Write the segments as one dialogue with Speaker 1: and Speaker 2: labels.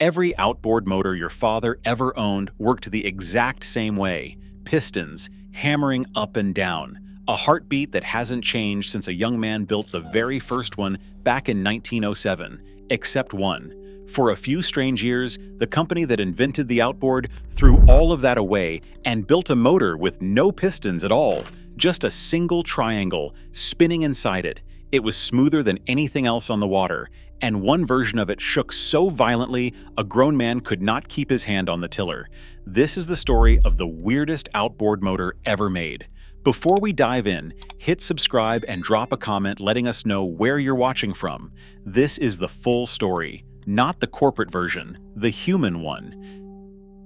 Speaker 1: Every outboard motor your father ever owned worked the exact same way. Pistons, hammering up and down. A heartbeat that hasn't changed since a young man built the very first one back in 1907. Except one. For a few strange years, the company that invented the outboard threw all of that away and built a motor with no pistons at all. Just a single triangle spinning inside it. It was smoother than anything else on the water, and one version of it shook so violently a grown man could not keep his hand on the tiller. This is the story of the weirdest outboard motor ever made. Before we dive in, hit subscribe and drop a comment letting us know where you're watching from. This is the full story, not the corporate version, the human one.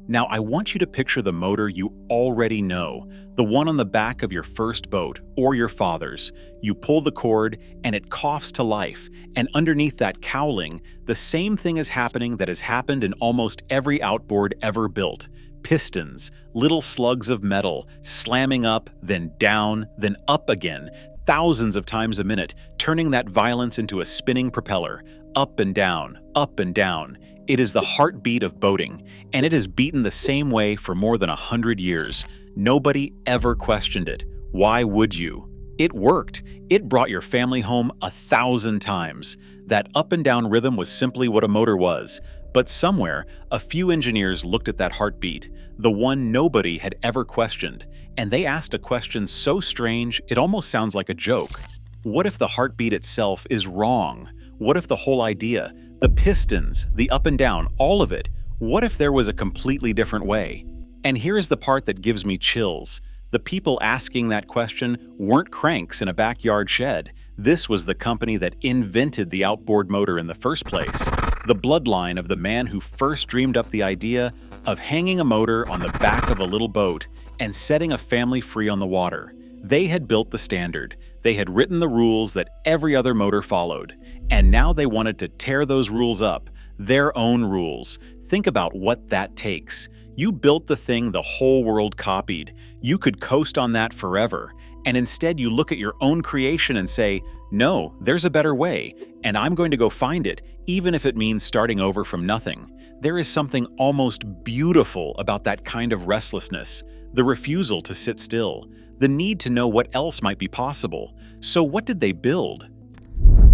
Speaker 1: Now, I want you to picture the motor you already know, the one on the back of your first boat or your father's. You pull the cord and it coughs to life, and underneath that cowling, the same thing is happening that has happened in almost every outboard ever built. Pistons, little slugs of metal, slamming up, then down, then up again, thousands of times a minute, turning that violence into a spinning propeller, up and down, up and down. It is the heartbeat of boating, and it has beaten the same way for more than 100 years. Nobody ever questioned it. Why would you? It worked. It brought your family home 1,000 times. That up and down rhythm was simply what a motor was. But somewhere, a few engineers looked at that heartbeat, the one nobody had ever questioned, and they asked a question so strange it almost sounds like a joke. What if the heartbeat itself is wrong? What if the whole idea, the pistons, the up and down, all of it, what if there was a completely different way? And here's the part that gives me chills. The people asking that question weren't cranks in a backyard shed. This was the company that invented the outboard motor in the first place. The bloodline of the man who first dreamed up the idea of hanging a motor on the back of a little boat and setting a family free on the water. They had built the standard. They had written the rules that every other motor followed. And now they wanted to tear those rules up, their own rules. Think about what that takes. You built the thing the whole world copied. You could coast on that forever. And instead you look at your own creation and say, no, there's a better way, and I'm going to go find it, even if it means starting over from nothing. There is something almost beautiful about that kind of restlessness, the refusal to sit still, the need to know what else might be possible. So what did they build?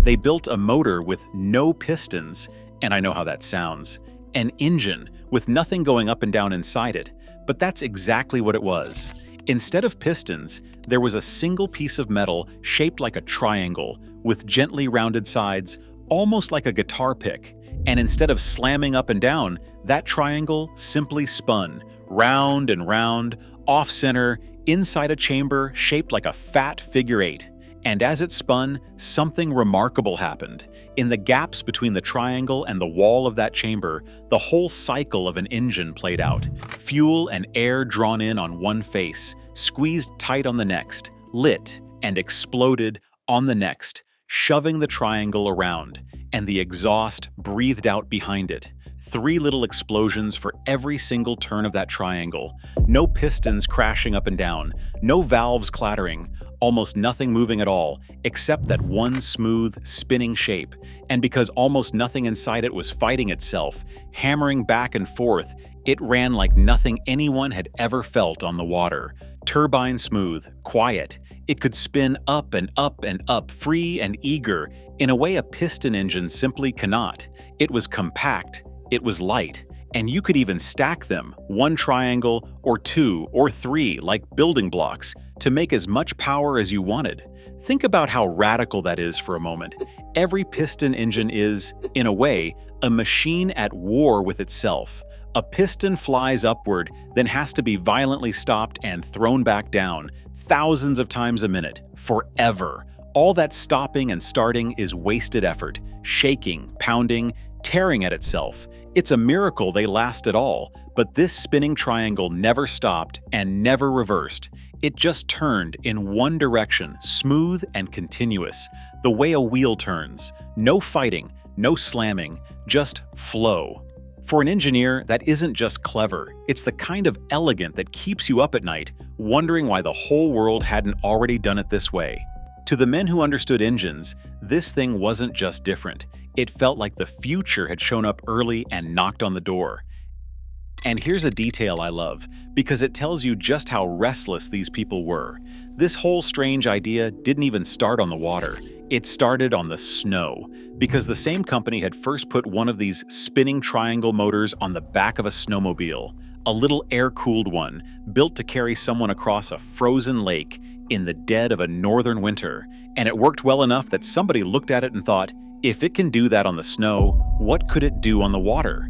Speaker 1: They built a motor with no pistons, and I know how that sounds. An engine with nothing going up and down inside it, but that's exactly what it was. Instead of pistons, there was a single piece of metal shaped like a triangle, with gently rounded sides, almost like a guitar pick. And instead of slamming up and down, that triangle simply spun, round and round, off-center, inside a chamber shaped like a fat figure eight. And as it spun, something remarkable happened. In the gaps between the triangle and the wall of that chamber, the whole cycle of an engine played out. Fuel and air drawn in on one face, squeezed tight on the next, lit and exploded on the next, shoving the triangle around, and the exhaust breathed out behind it. 3 little explosions for every single turn of that triangle. No pistons crashing up and down, no valves clattering, almost nothing moving at all, except that one smooth, spinning shape. And because almost nothing inside it was fighting itself, hammering back and forth, it ran like nothing anyone had ever felt on the water. Turbine-smooth, quiet. It could spin up and up and up, free and eager, in a way a piston engine simply cannot. It was compact. It was light, and you could even stack them, one triangle or 2 or 3 like building blocks, to make as much power as you wanted. Think about how radical that is for a moment. Every piston engine is, in a way, a machine at war with itself. A piston flies upward, then has to be violently stopped and thrown back down, thousands of times a minute, forever. All that stopping and starting is wasted effort, shaking, pounding, tearing at itself. It's a miracle they last at all, but this spinning triangle never stopped and never reversed. It just turned in one direction, smooth and continuous, the way a wheel turns. No fighting, no slamming, just flow. For an engineer, that isn't just clever, it's the kind of elegant that keeps you up at night, wondering why the whole world hadn't already done it this way. To the men who understood engines, this thing wasn't just different. It felt like the future had shown up early and knocked on the door. And here's a detail I love, because it tells you just how restless these people were. This whole strange idea didn't even start on the water. It started on the snow, because the same company had first put one of these spinning triangle motors on the back of a snowmobile, a little air-cooled one, built to carry someone across a frozen lake in the dead of a northern winter. And it worked well enough that somebody looked at it and thought, if it can do that on the snow, what could it do on the water?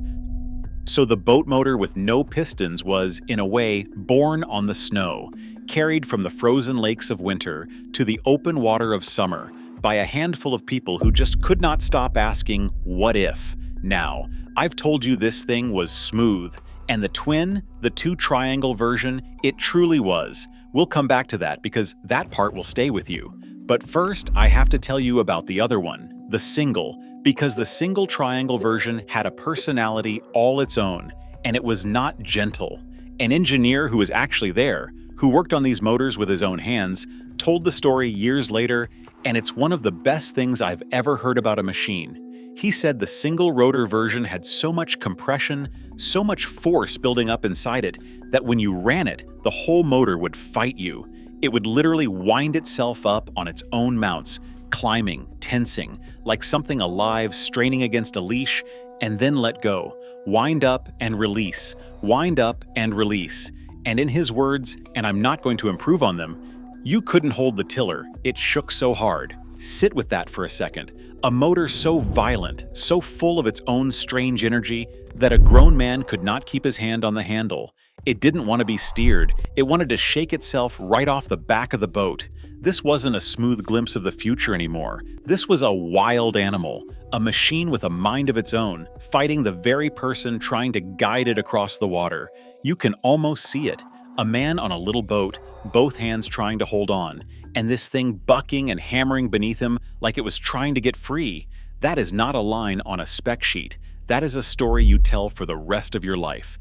Speaker 1: So the boat motor with no pistons was, in a way, born on the snow, carried from the frozen lakes of winter to the open water of summer by a handful of people who just could not stop asking, what if? Now, I've told you this thing was smooth, and the twin, the two-triangle version, it truly was. We'll come back to that because that part will stay with you. But first, I have to tell you about the other one, the single, because the single triangle version had a personality all its own, and it was not gentle. An engineer who was actually there, who worked on these motors with his own hands, told the story years later, and it's one of the best things I've ever heard about a machine. He said the single rotor version had so much compression, so much force building up inside it, that when you ran it, the whole motor would fight you. It would literally wind itself up on its own mounts, climbing, tensing, like something alive straining against a leash, and then let go. Wind up and release. Wind up and release. And in his words, and I'm not going to improve on them, you couldn't hold the tiller. It shook so hard. Sit with that for a second. A motor so violent, so full of its own strange energy, that a grown man could not keep his hand on the handle. It didn't want to be steered. It wanted to shake itself right off the back of the boat. This wasn't a smooth glimpse of the future anymore. This was a wild animal, a machine with a mind of its own, fighting the very person trying to guide it across the water. You can almost see it. A man on a little boat, both hands trying to hold on, and this thing bucking and hammering beneath him like it was trying to get free. That is not a line on a spec sheet. That is a story you tell for the rest of your life.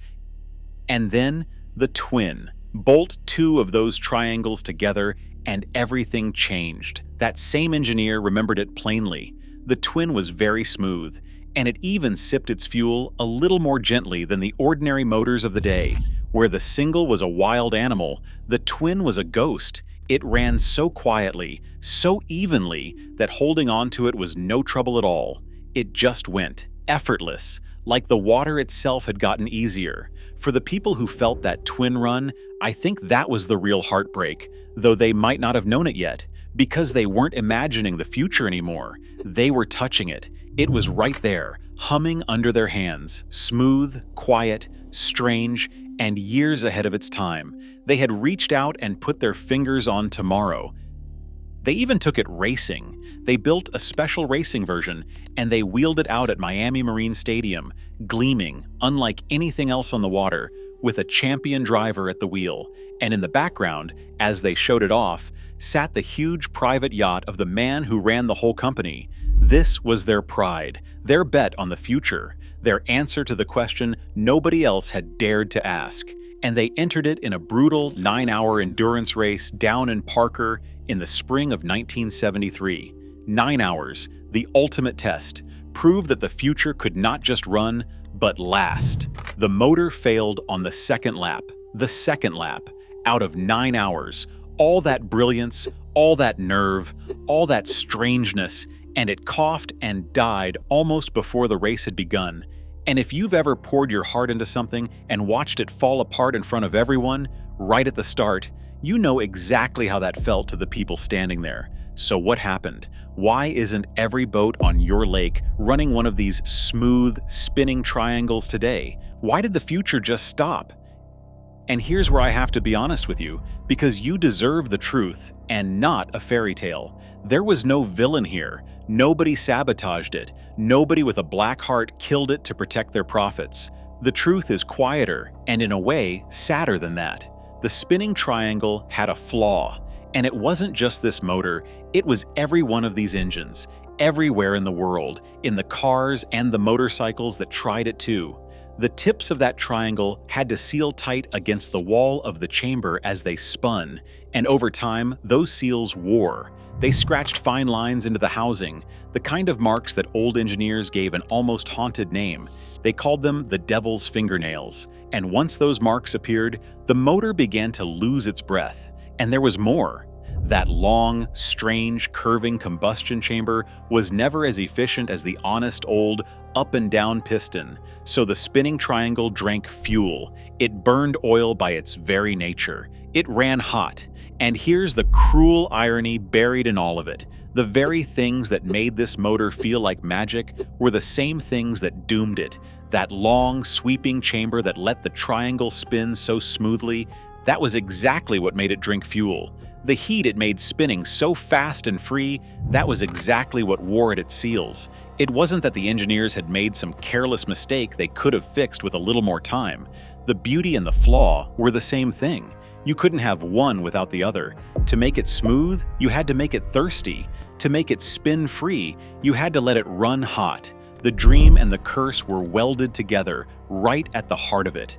Speaker 1: And then the twin. Bolt two of those triangles together and everything changed. That same engineer remembered it plainly. The twin was very smooth, and it even sipped its fuel a little more gently than the ordinary motors of the day. Where the single was a wild animal, the twin was a ghost. It ran so quietly, so evenly, that holding on to it was no trouble at all. It just went, effortless, like the water itself had gotten easier. For the people who felt that twin run, I think that was the real heartbreak, though they might not have known it yet, because they weren't imagining the future anymore. They were touching it. It was right there, humming under their hands, smooth, quiet, strange, and years ahead of its time. They had reached out and put their fingers on tomorrow. They even took it racing. They built a special racing version, and they wheeled it out at Miami Marine Stadium, gleaming, unlike anything else on the water, with a champion driver at the wheel. And in the background, as they showed it off, sat the huge private yacht of the man who ran the whole company. This was their pride, their bet on the future, their answer to the question nobody else had dared to ask. And they entered it in a brutal 9-hour endurance race down in Parker in the spring of 1973. 9 hours, the ultimate test, proved that the future could not just run, but last. The motor failed on the second lap. The second lap. Out of 9 hours. All that brilliance, all that nerve, all that strangeness, and it coughed and died almost before the race had begun. And if you've ever poured your heart into something and watched it fall apart in front of everyone, right at the start, you know exactly how that felt to the people standing there. So what happened? Why isn't every boat on your lake running one of these smooth, spinning triangles today? Why did the future just stop? And here's where I have to be honest with you, because you deserve the truth and not a fairy tale. There was no villain here. Nobody sabotaged it. Nobody with a black heart killed it to protect their profits. The truth is quieter and, in a way, sadder than that. The spinning triangle had a flaw, and it wasn't just this motor, it was every one of these engines, everywhere in the world, in the cars and the motorcycles that tried it too. The tips of that triangle had to seal tight against the wall of the chamber as they spun, and over time, those seals wore. They scratched fine lines into the housing, the kind of marks that old engineers gave an almost haunted name. They called them the devil's fingernails. And once those marks appeared, the motor began to lose its breath. And there was more. That long, strange, curving combustion chamber was never as efficient as the honest old up-and-down piston, so the spinning triangle drank fuel. It burned oil by its very nature. It ran hot. And here's the cruel irony buried in all of it. The very things that made this motor feel like magic were the same things that doomed it. That long, sweeping chamber that let the triangle spin so smoothly, that was exactly what made it drink fuel. The heat it made spinning so fast and free, that was exactly what wore at its seals. It wasn't that the engineers had made some careless mistake they could have fixed with a little more time. The beauty and the flaw were the same thing. You couldn't have one without the other. To make it smooth, you had to make it thirsty. To make it spin free, you had to let it run hot. The dream and the curse were welded together, right at the heart of it.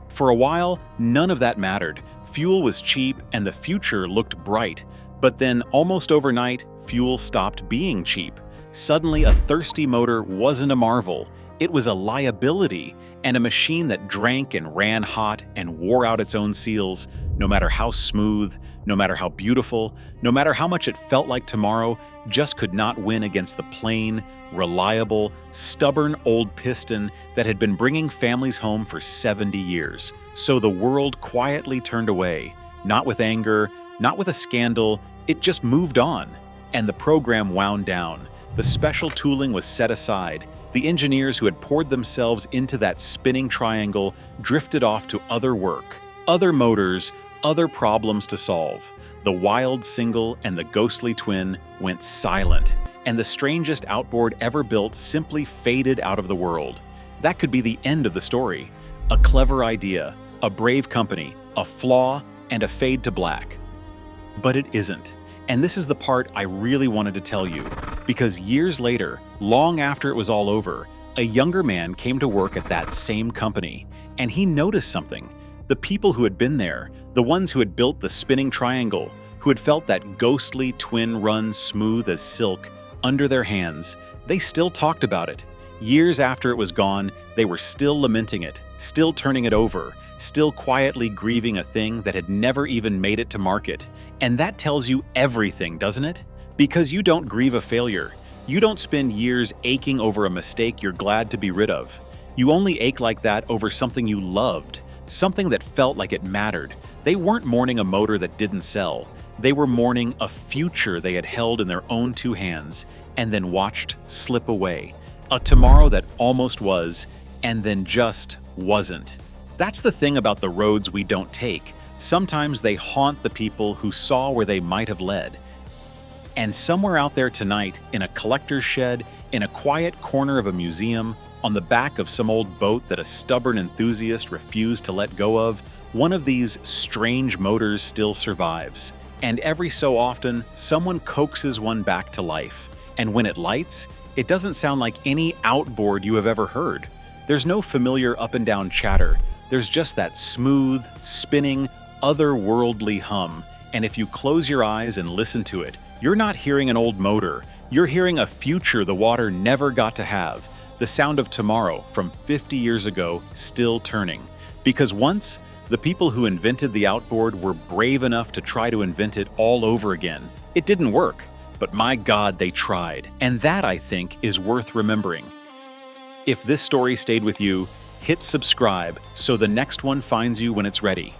Speaker 1: For a while, none of that mattered. Fuel was cheap and the future looked bright. But then, almost overnight, fuel stopped being cheap. Suddenly, a thirsty motor wasn't a marvel. It was a liability, and a machine that drank and ran hot and wore out its own seals, no matter how smooth, no matter how beautiful, no matter how much it felt like tomorrow, just could not win against the plain, reliable, stubborn old piston that had been bringing families home for 70 years. So the world quietly turned away, not with anger, not with a scandal, it just moved on. And the program wound down. The special tooling was set aside. The engineers who had poured themselves into that spinning triangle drifted off to other work, other motors, other problems to solve. The wild single and the ghostly twin went silent, and the strangest outboard ever built simply faded out of the world. That could be the end of the story. A clever idea, a brave company, a flaw, and a fade to black. But it isn't. And this is the part I really wanted to tell you, because years later, long after it was all over, a younger man came to work at that same company, and he noticed something. The people who had been there, the ones who had built the spinning triangle, who had felt that ghostly twin run smooth as silk under their hands, they still talked about it. Years after it was gone, they were still lamenting it, still turning it over, still quietly grieving a thing that had never even made it to market. And that tells you everything, doesn't it? Because you don't grieve a failure. You don't spend years aching over a mistake you're glad to be rid of. You only ache like that over something you loved, something that felt like it mattered. They weren't mourning a motor that didn't sell. They were mourning a future they had held in their own two hands and then watched slip away. A tomorrow that almost was, and then just wasn't. That's the thing about the roads we don't take. Sometimes they haunt the people who saw where they might have led. And somewhere out there tonight, in a collector's shed, in a quiet corner of a museum, on the back of some old boat that a stubborn enthusiast refused to let go of, one of these strange motors still survives. And every so often, someone coaxes one back to life. And when it lights, it doesn't sound like any outboard you have ever heard. There's no familiar up and down chatter. There's just that smooth, spinning, otherworldly hum. And if you close your eyes and listen to it, you're not hearing an old motor. You're hearing a future the water never got to have. The sound of tomorrow from 50 years ago still turning. Because once, the people who invented the outboard were brave enough to try to invent it all over again. It didn't work, but my God, they tried. And that, I think, is worth remembering. If this story stayed with you, hit subscribe so the next one finds you when it's ready.